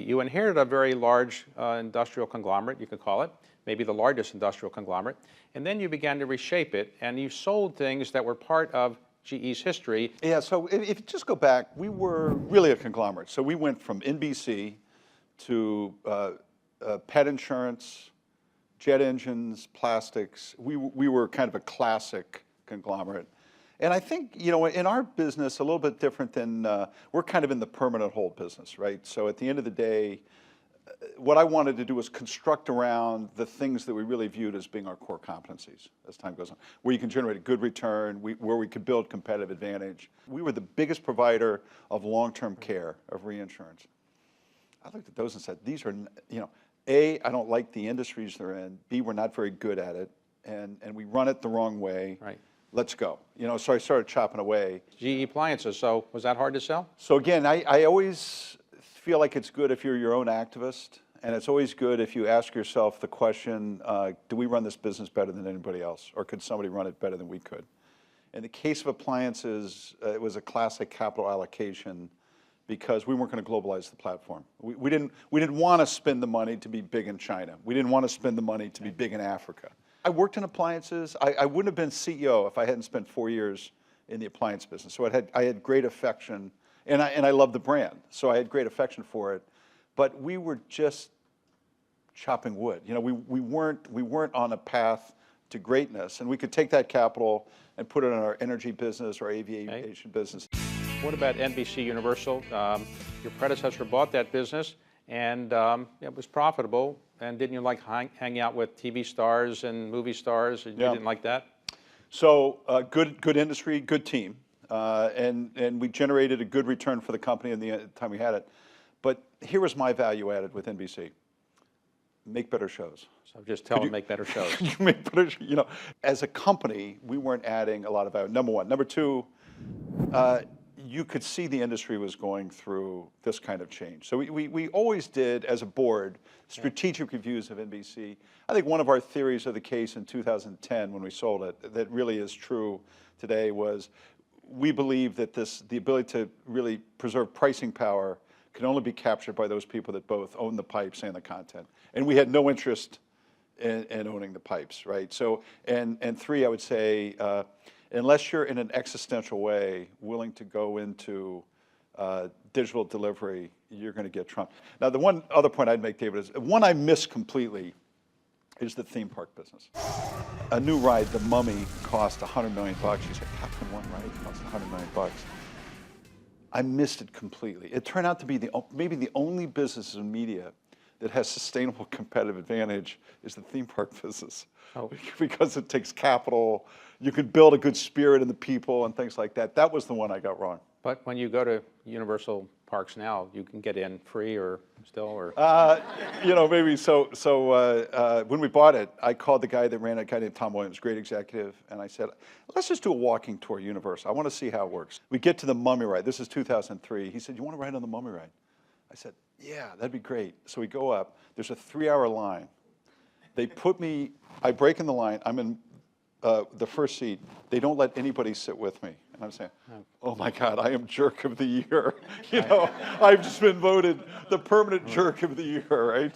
You inherited a very large industrial conglomerate, you could call it, maybe the largest industrial conglomerate, and then you began to reshape it, and you sold things that were part of GE's history. Yeah, so if you just go back, we were really a conglomerate. So we went from NBC to pet insurance, jet engines, plastics. We were kind of a classic conglomerate. And I think, you know, in our business, a little bit different than, we're kind of in the permanent hold business, right? So at the end of the day, what I wanted to do was construct around the things that we really viewed as being our core competencies as time goes on, where you can generate a good return, where we could build competitive advantage. We were the biggest provider of long-term care, of reinsurance. I looked at those and said, these are, you know, A, I don't like the industries they're in, B, we're not very good at it, and we run it the wrong way. Right. Let's go. You know, so I started chopping away. GE Appliances, so was that hard to sell? So again, I always feel like it's good if you're your own activist, and it's always good if you ask yourself the question, do we run this business better than anybody else, or could somebody run it better than we could? In the case of appliances, it was a classic capital allocation because we weren't going to globalize the platform. We didn't want to spend the money to be big in China. We didn't want to spend the money to be big in Africa. I worked in appliances. I wouldn't have been CEO if I hadn't spent 4 years in the appliance business. So I had great affection, and I love the brand. So I had great affection for it, but we were just chopping wood. You know, we weren't on a path to greatness, and we could take that capital and put it in our energy business or aviation business. What about NBC Universal? Your predecessor bought that business, and it was profitable. And didn't you like hanging out with TV stars and movie stars? And you didn't like that? So good industry, good team, and we generated a good return for the company in the time we had it. But here was my value added with NBC: make better shows. So just tell them make better shows. Make better, you know, as a company, we weren't adding a lot of value. Number one. Number two, you could see the industry was going through this kind of change. So we always did, as a board, strategic reviews of NBC. I think one of our theories of the case in 2010 when we sold it, that really is true today, was we believe that the ability to really preserve pricing power can only be captured by those people that both own the pipes and the content. And we had no interest in owning the pipes, right? So, and three, I would say, unless you're in an existential way willing to go into digital delivery, you're going to get trumped. Now, the one other point I'd make, David, is one I miss completely is the theme park business. A new ride, The Mummy, cost $100 million. You say, how can one ride cost $100 million? I missed it completely. It turned out to be maybe the only business in media that has sustainable competitive advantage is the theme park business. Oh. Because it takes capital, you can build a good spirit in the people and things like that. That was the one I got wrong. But when you go to Universal Parks now, you can get in free or still, or? You know, maybe so when we bought it, I called the guy that ran it, a guy named Tom Williams, great executive, and I said, let's just do a walking tour Universal. I want to see how it works. We get to the Mummy ride. This is 2003. He said, you want to ride on the Mummy ride? I said, yeah, that'd be great. So we go up. There's a 3-hour line. They put me, I break in the line. I'm in the first seat. They don't let anybody sit with me. And I'm saying, oh my God, I am jerk of the year. You know, I've just been voted the permanent jerk of the year, right?